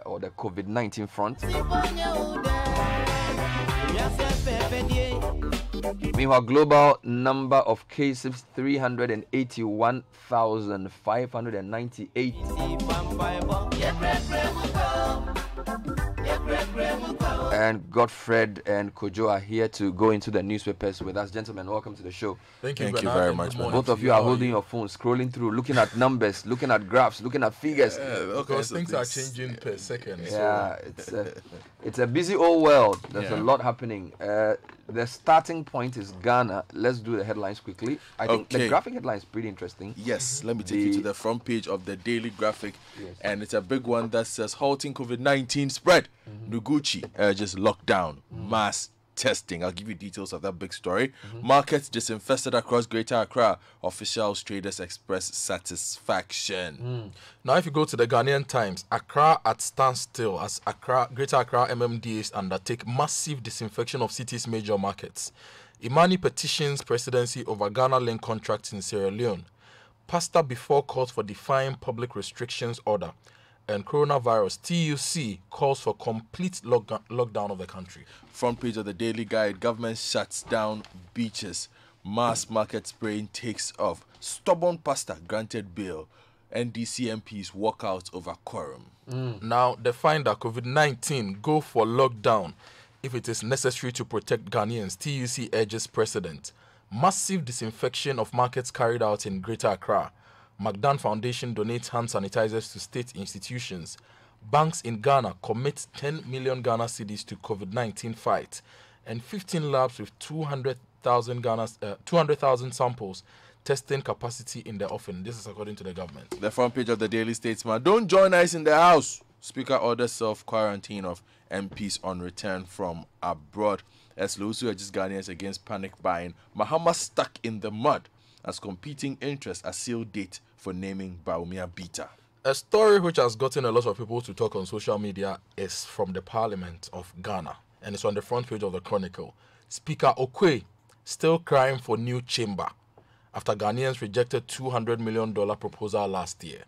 or the COVID-19 front. Meanwhile, global number of cases 381,598. And Godfred and Kojo are here to go into the newspapers with us. Gentlemen, welcome to the show. Thank you very much. Both of you are holding your phones, scrolling through, looking at numbers, looking at graphs, looking at figures. Because things are changing per second. Yeah, it's a busy old world. There's a lot happening. The starting point is Ghana. Let's do the headlines quickly. I think the graphic headline is pretty interesting. Yes, let me take you to the front page of the Daily Graphic. Yes. And it's a big one that says halting COVID-19 spread. Noguchi urges lockdown, mass testing. I'll give you details of that big story. Markets disinfested across Greater Accra. Officials, traders express satisfaction. Now, if you go to the Ghanaian Times, Accra at standstill as Greater Accra MMDAs undertake massive disinfection of city's major markets. Imani petitions presidency over Ghana link contracts in Sierra Leone. Pastor before calls for defying public restrictions order. And coronavirus, TUC calls for complete lockdown of the country. Front page of the Daily Guide, government shuts down beaches. Mass market spraying takes off. Stubborn pastor granted bail. NDC MPs walk out over quorum. Now, they find that COVID-19 go for lockdown if it is necessary to protect Ghanaians. TUC urges president. Massive disinfection of markets carried out in Greater Accra. McDan Foundation donates hand sanitizers to state institutions. Banks in Ghana commit 10 million Ghana cedis to COVID-19 fight. And 15 labs with 200,000 samples testing capacity in the offing. This is according to the government. The front page of the Daily Statesman. Don't join us in the house. Speaker orders self-quarantine of MPs on return from abroad. As Lusu urges Ghanaians against panic buying. Mahama stuck in the mud as competing interests a sealed date for naming Bawumia Bita. A story which has gotten a lot of people to talk on social media is from the Parliament of Ghana, and it's on the front page of the Chronicle. Speaker Okwe still crying for new chamber after Ghanaians rejected $200 million proposal last year.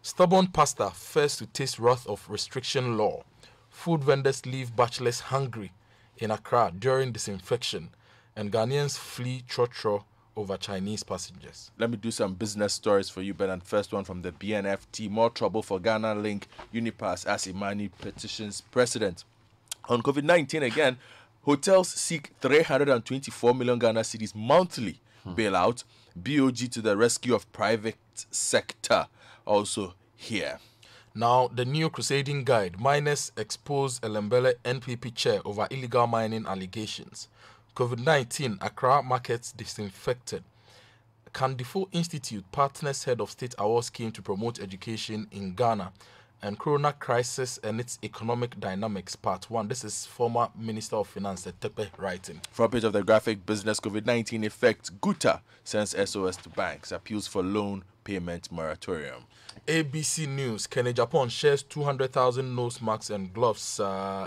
Stubborn pastor first to taste wrath of restriction law. Food vendors leave bachelors hungry in Accra during disinfection, and Ghanaians flee Trotro over Chinese passengers. Let me do some business stories for you, Bernard. First one from the BNFT. More trouble for Ghana Link Unipass as Imani petitions president. On COVID-19 again, hotels seek 324 million Ghana cedis monthly bailout. BOG to the rescue of private sector. Also here. Now, the new crusading guide. Miners expose Elembele NPP chair over illegal mining allegations. COVID-19, Accra markets disinfected. Kandifo Institute partners head of state award scheme to promote education in Ghana. And Corona crisis and its economic dynamics, part 1. This is former Minister of Finance, Tepe, writing. Front page of the Graphic, business COVID-19 effect. Guta sends SOS to banks, appeals for loan payment moratorium. ABC News, Kenya Japan shares 200,000 nose masks and gloves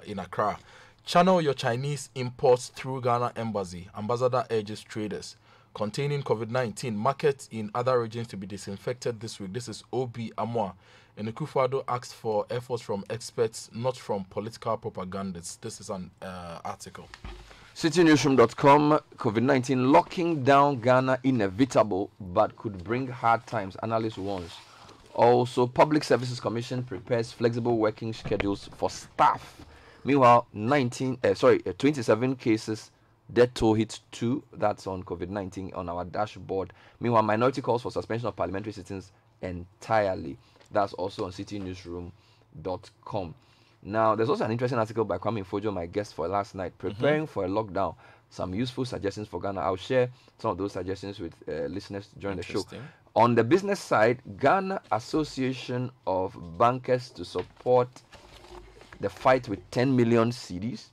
in Accra. Channel your Chinese imports through Ghana Embassy. Ambassador urges traders. Containing COVID-19, markets in other regions to be disinfected this week. This is Obi Amwa. And Akufo-Addo asked for efforts from experts, not from political propagandists. This is an article. CitiNewsroom.com, COVID-19 locking down Ghana inevitable, but could bring hard times, analyst warns. Also, Public Services Commission prepares flexible working schedules for staff. Meanwhile, 27 cases, death toll hits 2. That's on COVID-19 on our dashboard. Meanwhile, minority calls for suspension of parliamentary sittings entirely. That's also on CitiNewsroom.com. Now, there's also an interesting article by Kwame Fojo, my guest for last night, preparing for a lockdown. Some useful suggestions for Ghana. I'll share some of those suggestions with listeners during the show. On the business side, Ghana Association of Bankers to support the fight with 10 million cedis.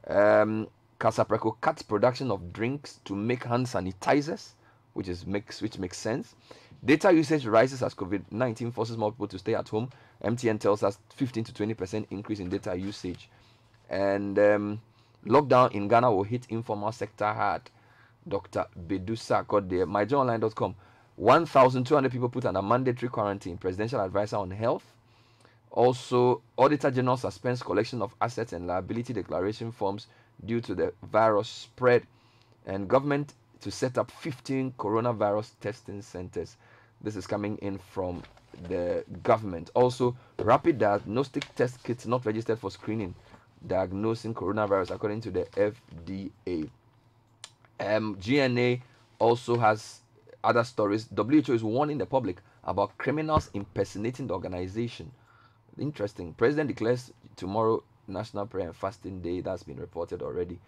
Casapreco cuts production of drinks to make hand sanitizers, which makes sense. Data usage rises as COVID-19 forces more people to stay at home. MTN tells us 15 to 20% increase in data usage. And lockdown in Ghana will hit informal sector hard. Dr. Bedusa got there. MyJournalline.com. 1,200 people put under mandatory quarantine. Presidential advisor on health. Also, Auditor General suspends collection of assets and liability declaration forms due to the virus spread, and government to set up 15 coronavirus testing centers. This is coming in from the government. Also, rapid diagnostic test kits not registered for screening, diagnosing coronavirus according to the FDA. GNA also has other stories. WHO is warning the public about criminals impersonating the organization. Interesting. President declares tomorrow National Prayer and Fasting Day. That's been reported already.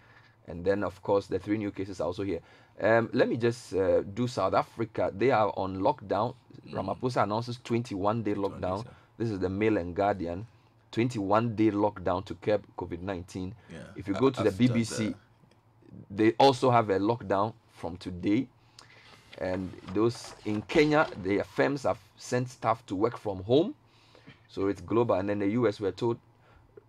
And then, of course, the 3 new cases are also here. Let me just do South Africa. They are on lockdown. Ramaphosa announces 21-day lockdown. This is the Mail and Guardian. 21-day lockdown to curb COVID-19. Yeah. If you go to the BBC, they also have a lockdown from today. And those in Kenya, their firms have sent staff to work from home. So it's global. And then the US, we're told,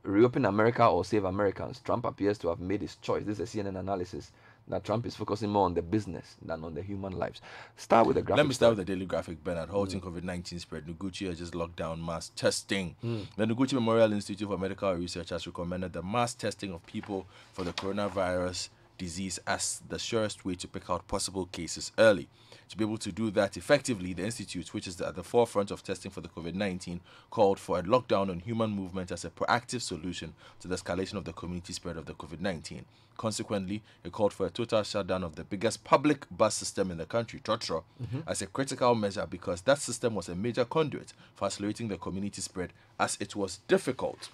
reopen America or save Americans. Trump appears to have made his choice. This is a CNN analysis that Trump is focusing more on the business than on the human lives. Start with the graphic. Let me start with the daily graphic, Bernard. Halting COVID-19 spread. Noguchi has just locked down mass testing. The Noguchi Memorial Institute for Medical Research has recommended the mass testing of people for the coronavirus disease as the surest way to pick out possible cases early. To be able to do that effectively, the Institute, which is at the forefront of testing for the COVID-19, called for a lockdown on human movement as a proactive solution to the escalation of the community spread of the COVID-19. Consequently, it called for a total shutdown of the biggest public bus system in the country, Trotro, as a critical measure because that system was a major conduit for accelerating the community spread, as it was difficult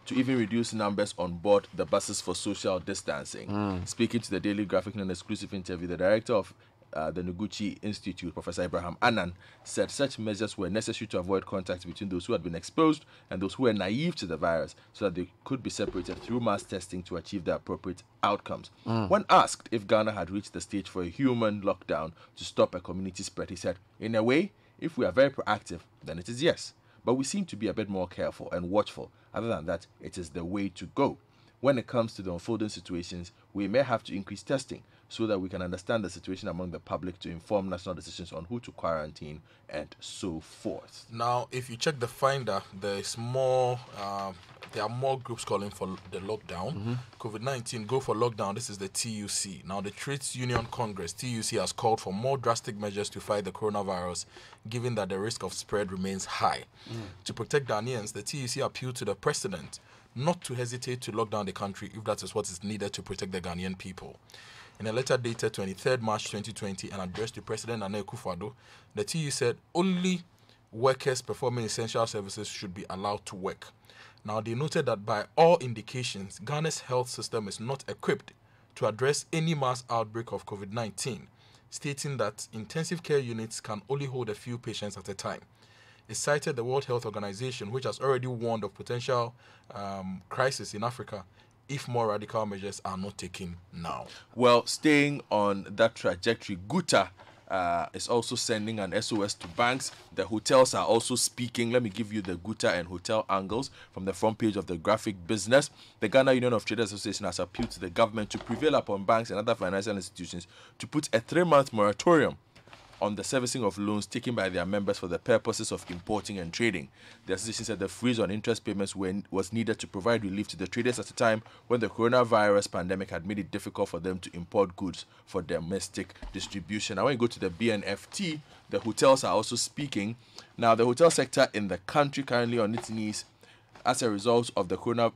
to even reduce numbers on board the buses for social distancing. Speaking to the Daily Graphic in an exclusive interview, the director of the Noguchi Institute, Professor Abraham Annan, said such measures were necessary to avoid contact between those who had been exposed and those who were naive to the virus so that they could be separated through mass testing to achieve the appropriate outcomes. When asked if Ghana had reached the stage for a human lockdown to stop a community spread, he said, in a way, if we are very proactive, then it is yes. But we seem to be a bit more careful and watchful. Other than that, it is the way to go. When it comes to the unfolding situations, we may have to increase testing so that we can understand the situation among the public to inform national decisions on who to quarantine and so forth. Now, if you check the Finder, there are more groups calling for the lockdown. COVID-19, go for lockdown. This is the TUC. Now, the Trades Union Congress, TUC, has called for more drastic measures to fight the coronavirus, given that the risk of spread remains high. To protect Ghanaians, the TUC appealed to the president not to hesitate to lock down the country if that is what is needed to protect the Ghanaian people. In a letter dated 23rd March 2020 and addressed to President Nana Akufo-Addo, the TU said only workers performing essential services should be allowed to work. Now, they noted that by all indications, Ghana's health system is not equipped to address any mass outbreak of COVID-19, stating that intensive care units can only hold a few patients at a time. It cited the World Health Organization, which has already warned of potential crisis in Africa if more radical measures are not taken now. Well, staying on that trajectory, Guta is also sending an SOS to banks. The hotels are also speaking. Let me give you the Guta and hotel angles from the front page of the Graphic Business. The Ghana Union of Trade Association has appealed to the government to prevail upon banks and other financial institutions to put a 3-month moratorium on the servicing of loans taken by their members for the purposes of importing and trading. The association said the freeze on interest payments was needed to provide relief to the traders at a time when the coronavirus pandemic had made it difficult for them to import goods for domestic distribution. Now, when you go to the BNFT, the hotels are also speaking. Now, the hotel sector in the country currently on its knees as a result of the corona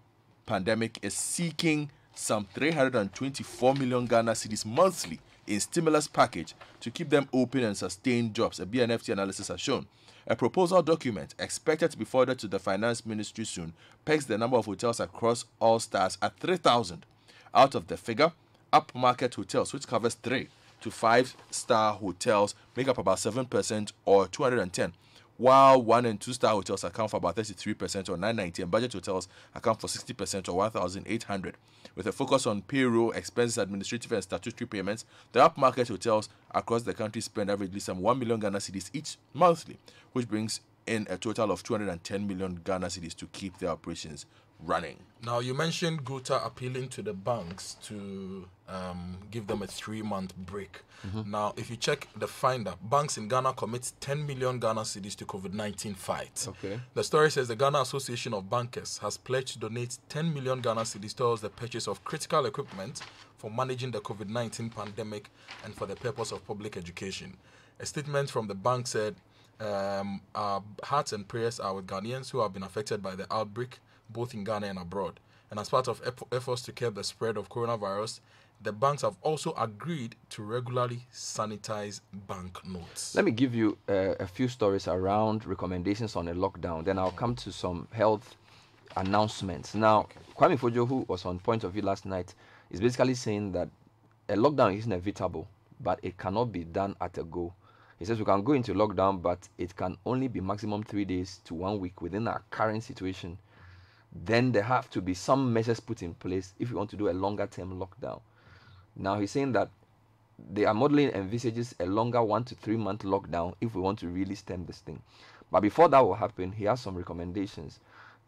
pandemic is seeking some 324 million Ghana cedis monthly in stimulus package to keep them open and sustain jobs, a BNFT analysis has shown. A proposal document expected to be forwarded to the Finance Ministry soon pegs the number of hotels across all stars at 3,000. Out of the figure, upmarket hotels, which covers 3 to 5-star hotels, make up about 7% or 210, while 1 and 2-star hotels account for about 33% or 990, and budget hotels account for 60% or 1,800. With a focus on payroll, expenses, administrative and statutory payments, the upmarket hotels across the country spend averagely some 1 million Ghana cedis each monthly, which brings in a total of 210 million Ghana cedis to keep their operations running. Now, you mentioned Guta appealing to the banks to give them a 3-month break. Now, if you check the finder, banks in Ghana commit 10 million Ghana cedis to COVID-19 fight. Okay. The story says the Ghana Association of Bankers has pledged to donate 10 million Ghana cedis towards the purchase of critical equipment for managing the COVID-19 pandemic and for the purpose of public education. A statement from the bank said, our hearts and prayers are with Ghanaians who have been affected by the outbreak, both in Ghana and abroad. And as part of efforts to curb the spread of coronavirus, the banks have also agreed to regularly sanitize banknotes. Let me give you a few stories around recommendations on a lockdown. Then I'll come to some health announcements. Now, Kwame Fojo, who was on Point of View last night, is basically saying that a lockdown is inevitable, but it cannot be done at a go. He says we can go into lockdown, but it can only be maximum 3 days to 1 week within our current situation. Then there have to be some measures put in place if we want to do a longer term lockdown. Now he's saying that their modeling envisages a longer 1 to 3 month lockdown if we want to really stem this thing. But before that will happen, he has some recommendations.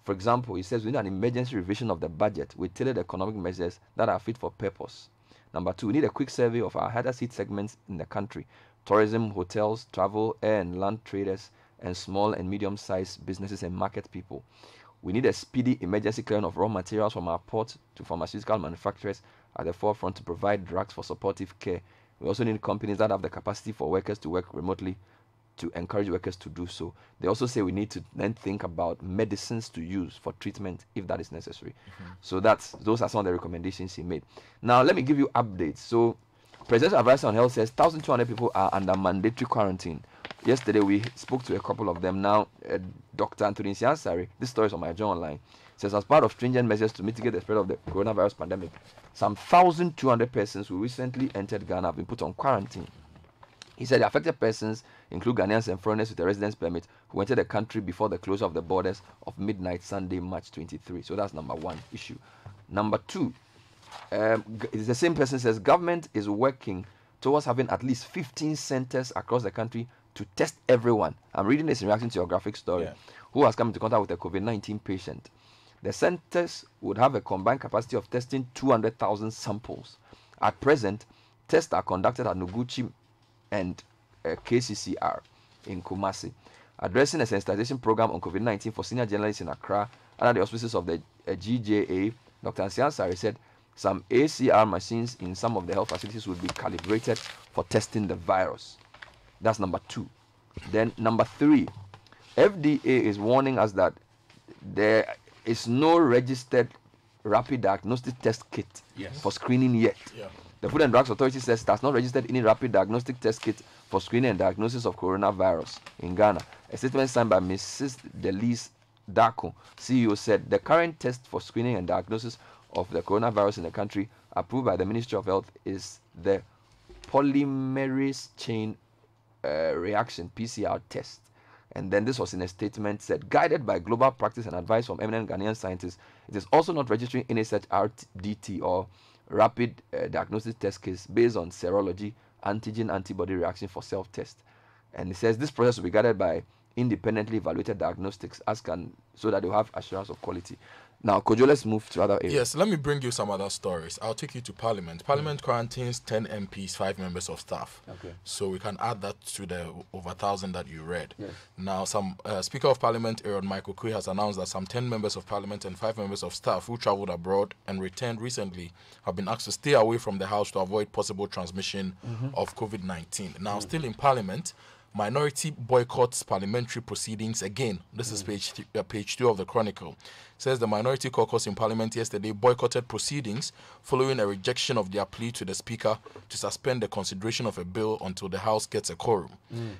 For example, he says we need an emergency revision of the budget with tailored economic measures that are fit for purpose. Number 2, we need a quick survey of our hardest hit segments in the country: tourism, hotels, travel, air and land traders, and small and medium-sized businesses and market people. We need a speedy emergency clearing of raw materials from our port to pharmaceutical manufacturers at the forefront to provide drugs for supportive care. We also need companies that have the capacity for workers to work remotely to encourage workers to do so. They also say we need to then think about medicines to use for treatment if that is necessary. So those are some of the recommendations he made. Now let me give you updates. So Presidential Advisory on Health says 1,200 people are under mandatory quarantine. Yesterday we spoke to a couple of them. Now Dr. Anthony Nsiansari, this story is on my journal online, says as part of stringent measures to mitigate the spread of the coronavirus pandemic, some 1,200 persons who recently entered Ghana have been put on quarantine. He said the affected persons include Ghanaians and foreigners with a residence permit who entered the country before the closure of the borders of midnight Sunday, March 23. So that's number 1 issue. Number 2, it's the same person says government is working towards having at least 15 centers across the country to test everyone. I'm reading this in reaction to your graphic story. Who has come into contact with a COVID-19 patient. The centers would have a combined capacity of testing 200,000 samples. At present, tests are conducted at Noguchi and KCCR in Kumasi. Addressing a sensitization program on COVID-19 for senior journalists in Accra under the auspices of the GJA, Dr. Nsiansari said some ACR machines in some of the health facilities would be calibrated for testing the virus. That's number 2. Then number 3, FDA is warning us that there is no registered rapid diagnostic test kit for screening yet. The Food and Drugs Authority says it has not registered any rapid diagnostic test kit for screening and diagnosis of coronavirus in Ghana. A statement signed by Mrs. Delise Dako, CEO, said the current test for screening and diagnosis of the coronavirus in the country, approved by the Ministry of Health, is the polymerase chain reaction PCR test. And then this was in a statement said, guided by global practice and advice from eminent Ghanaian scientists, it is also not registering any such RDT or rapid diagnostic test case based on serology, antigen antibody reaction for self-test. And it says this process will be guided by independently evaluated diagnostics so that they will have assurance of quality. Now, Kojo, let's move to other areas. Yes, let me bring you some other stories. I'll take you to Parliament. Parliament quarantines 10 MPs, 5 members of staff. Okay. So we can add that to the over 1,000 that you read. Yes. Now, some Speaker of Parliament, Aaron Michael Kwe, has announced that some 10 members of Parliament and 5 members of staff who travelled abroad and returned recently have been asked to stay away from the House to avoid possible transmission of COVID-19. Now, still in Parliament, minority boycotts parliamentary proceedings again. This is page 2 of the Chronicle. It says the minority caucus in Parliament yesterday boycotted proceedings following a rejection of their plea to the Speaker to suspend the consideration of a bill until the House gets a quorum.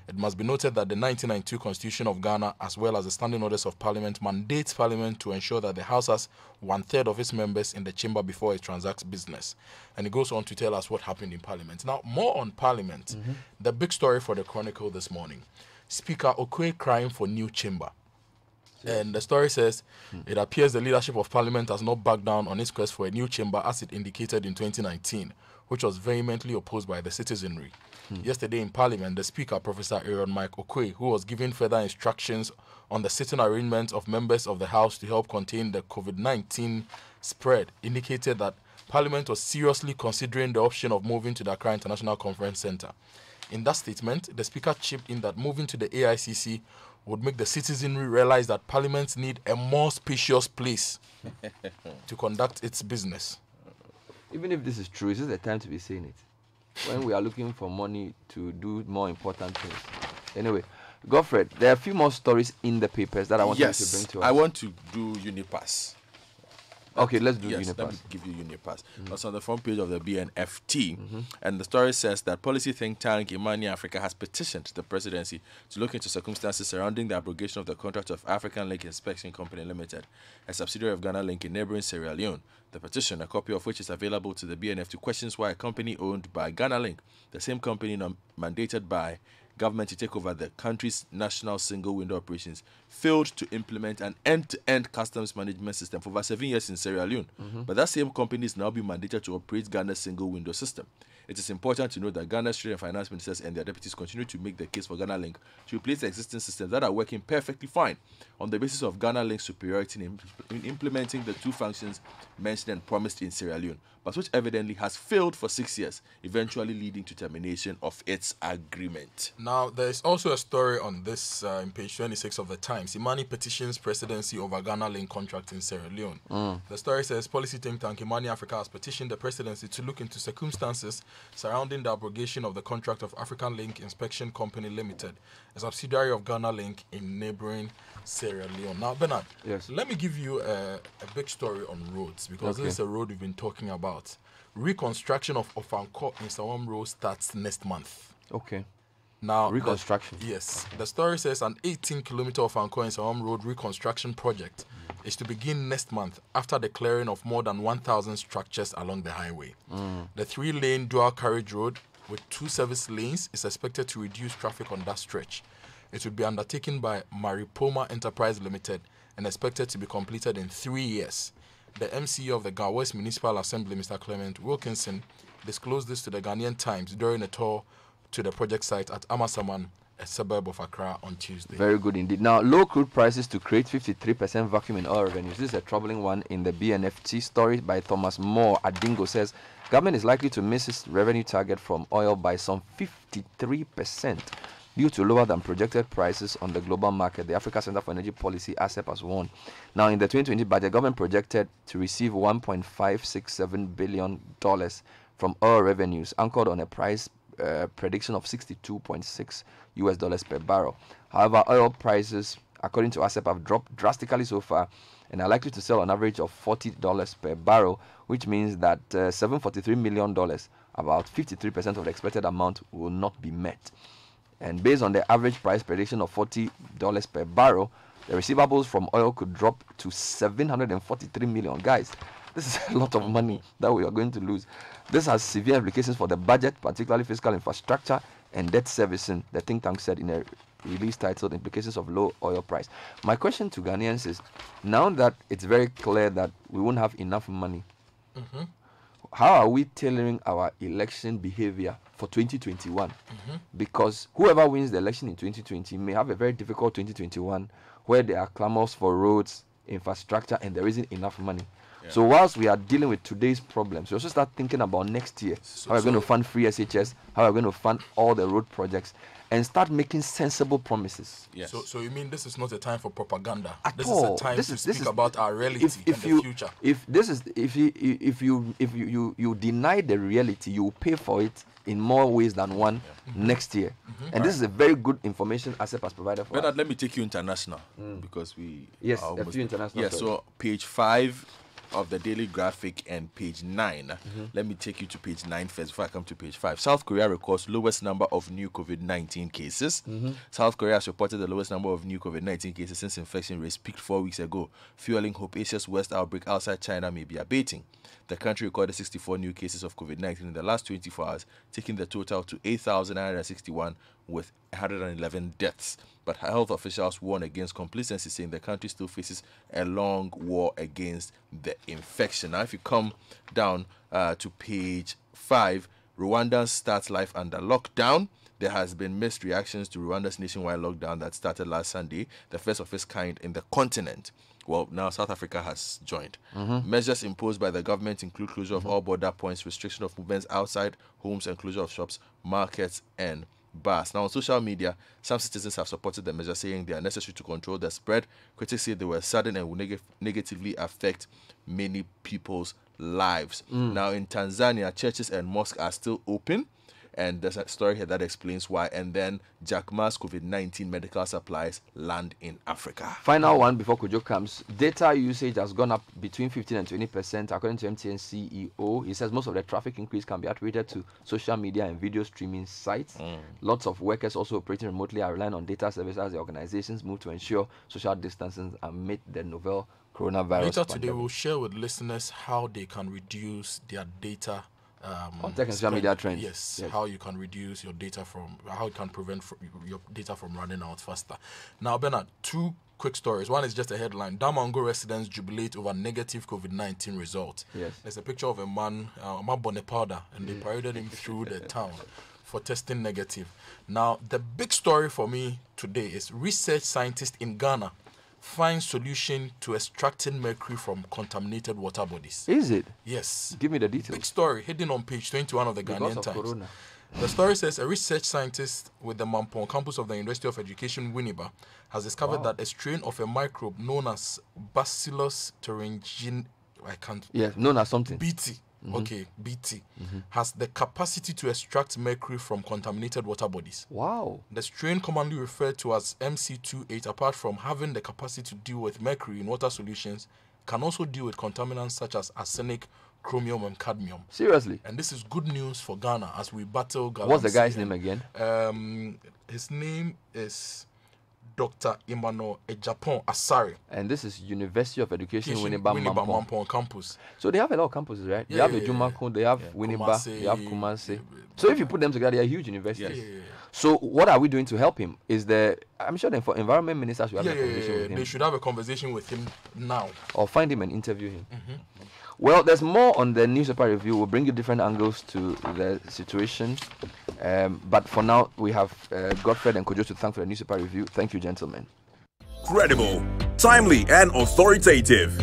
It must be noted that the 1992 Constitution of Ghana, as well as the Standing Orders of Parliament, mandates Parliament to ensure that the House has 1/3 of its members in the chamber before it transacts business. And it goes on to tell us what happened in Parliament. Now, more on Parliament. The big story for the Chronicle this morning: Speaker Okwe crying for new chamber. And the story says, it appears the leadership of Parliament has not backed down on its quest for a new chamber as it indicated in 2019, which was vehemently opposed by the citizenry. Yesterday in Parliament, the Speaker, Professor Aaron Mike Okwe, who was giving further instructions on the sitting arrangements of members of the House to help contain the COVID-19 spread, indicated that Parliament was seriously considering the option of moving to the Accra International Conference Centre. In that statement, the Speaker chipped in that moving to the AICC would make the citizenry realize that Parliament need a more spacious place to conduct its business. Even if this is true, is this the time to be saying it? When we are looking for money to do more important things. Anyway, Godfred, there are a few more stories in the papers that I want you to bring to us. I want to do Unipass. Okay, let's do Yes, Unipass. let me give you Unipass. That's on the front page of the BNFT, and the story says that policy think tank Imani Africa has petitioned the presidency to look into circumstances surrounding the abrogation of the contract of African Link Inspection Company Limited, a subsidiary of Ghana Link in neighboring Sierra Leone. The petition, a copy of which is available to the BNFT, questions why a company owned by Ghana Link, the same company mandated by government to take over the country's national single window operations, failed to implement an end-to-end customs management system for over 7 years in Sierra Leone. But that same company is now being mandated to operate Ghana's single window system. It is important to note that Ghana's trade and finance ministers and their deputies continue to make the case for Ghana Link to replace the existing systems that are working perfectly fine on the basis of Ghana Link's superiority in implementing the two functions mentioned and promised in Sierra Leone, but which evidently has failed for 6 years, eventually leading to termination of its agreement. Now, there is also a story on this in page 26 of the Times. Imani petitions presidency over Ghana Link contract in Sierra Leone. The story says policy think tank Imani Africa has petitioned the presidency to look into circumstances surrounding the abrogation of the contract of African Link Inspection Company Limited, a subsidiary of Ghana Link in neighboring Sierra Leone. Now, Bernard, Yes. let me give you a big story on roads, because Okay. this is a road we've been talking about. Reconstruction of Ofanko in Sawam Road starts next month. Okay. Now, Reconstruction. Yes. The story says an 18-kilometer Ofanko in Sawam Road reconstruction project is to begin next month after the clearing of more than 1,000 structures along the highway. The 3-lane dual carriage road with 2 service lanes is expected to reduce traffic on that stretch. It will be undertaken by Maripoma Enterprise Limited and expected to be completed in 3 years. The MCE of the Ga West Municipal Assembly, Mr. Clement Wilkinson, disclosed this to the Ghanaian Times during a tour to the project site at Amasaman, a suburb of Accra, on Tuesday. Very good indeed. Now, low crude prices to create 53% vacuum in oil revenues. This is a troubling one in the BNFT story by Thomas Moore. Adingo says government is likely to miss its revenue target from oil by some 53% due to lower than projected prices on the global market. The Africa Center for Energy Policy, ACEP, has warned. Now, in the 2020 budget, government projected to receive $1.567 billion from oil revenues, anchored on a price prediction of $62.6 per barrel. However, oil prices, according to ACEP, have dropped drastically so far and are likely to sell on average of $40 per barrel, which means that $743 million, about 53% of the expected amount, will not be met. And based on the average price prediction of $40 per barrel, the receivables from oil could drop to $743 million. Guys, this is a lot of money that we are going to lose. This has severe implications for the budget, particularly fiscal infrastructure and debt servicing, the think tank said in a release titled Implications of Low Oil Price. My question to Ghanaians is, now that it's very clear that we won't have enough money, how are we tailoring our election behavior for 2021? Because whoever wins the election in 2020 may have a very difficult 2021 where there are clamors for roads, infrastructure, and there isn't enough money. So whilst we are dealing with today's problems, we also start thinking about next year, how we're going to fund free SHS, how we're going to fund all the road projects, and start making sensible promises. Yes. So you mean this is not a time for propaganda? At this all. is a time This to is- speak about our reality and the future. If you deny the reality, you will pay for it in more ways than one next year. And this is a very good information ASEP has provided for us. Bernard, let me take you international because we Yes, are a almost few international Yeah, stories. so page 5 of the Daily Graphic and page 9. Let me take you to page 9 first before I come to page 5. South Korea records lowest number of new COVID-19 cases. South Korea has reported the lowest number of new COVID-19 cases since infection rates peaked 4 weeks ago, fueling hope Asia's worst outbreak outside China may be abating. The country recorded 64 new cases of COVID-19 in the last 24 hours, taking the total to 8,961 with 111 deaths. But health officials warn against complacency, saying the country still faces a long war against the infection. Now, if you come down to page 5. Rwandans start life under lockdown. There has been mixed reactions to Rwanda's nationwide lockdown that started last Sunday, the first of its kind in the continent. Well, now South Africa has joined. Measures imposed by the government include closure of all border points, restriction of movements outside homes, and closure of shops, markets, and bars. Now, on social media, some citizens have supported the measure, saying they are necessary to control the spread. Critics say they were sudden and will negatively affect many people's lives. Now, in Tanzania, churches and mosques are still open. And there's a story here that explains why. And then Jack Ma's COVID-19 medical supplies land in Africa. Final one before Kojo comes. Data usage has gone up between 15 and 20%, according to MTN CEO. He says most of the traffic increase can be attributed to social media and video streaming sites. Lots of workers also operating remotely are relying on data services as the organizations move to ensure social distancing amid the novel coronavirus. Later today, we'll share with listeners how they can reduce their data. On tech and social media trends. Yes, how you can reduce your data how you can prevent your data from running out faster. Now, Bernard, 2 quick stories. One is just a headline. Damango residents jubilate over negative COVID-19 result. Yes. There's a picture of a man, powder, and they paraded him through the town for testing negative. Now, the big story for me today is research scientists in Ghana find solution to extracting mercury from contaminated water bodies. Is it? Yes. Give me the details. Big story hidden on page 21 of the Ghanaian Times. Corona. The story says a research scientist with the Mampong campus of the University of Education, Winneba, has discovered that a strain of a microbe known as Bacillus thuringiensis, known as something. BT. Okay, BT has the capacity to extract mercury from contaminated water bodies. Wow. The strain, commonly referred to as MC28, apart from having the capacity to deal with mercury in water solutions, can also deal with contaminants such as arsenic, chromium, and cadmium. Seriously? And this is good news for Ghana as we battle galamsey. What's the guy's name again? His name is Dr. Emmanuel Ejapon Asare. And this is University of Education, Winneba Mampong campus. So they have a lot of campuses, right? Yeah, they have Ejumako, they have Winneba, they have Kumasi. So if you put them together, they are huge universities. Yeah. So what are we doing to help him? I'm sure the environment minister should have a conversation with him. They should have a conversation with him now. Or find him and interview him. Well, there's more on the newspaper review. We'll bring you different angles to the situation. But for now, we have Godfred and Kojo to thank for the newspaper review. Thank you, gentlemen. Credible, timely, and authoritative.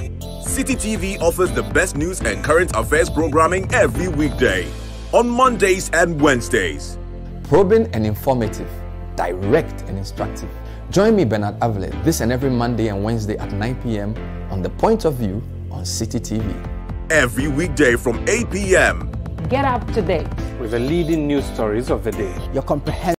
Citi TV offers the best news and current affairs programming every weekday on Mondays and Wednesdays. Probing and informative, direct and instructive. Join me, Bernard Avlet, this and every Monday and Wednesday at 9 p.m. on The Point of View on Citi TV. Every weekday from 8 p.m. Get up to date with the leading news stories of the day. Your comprehensive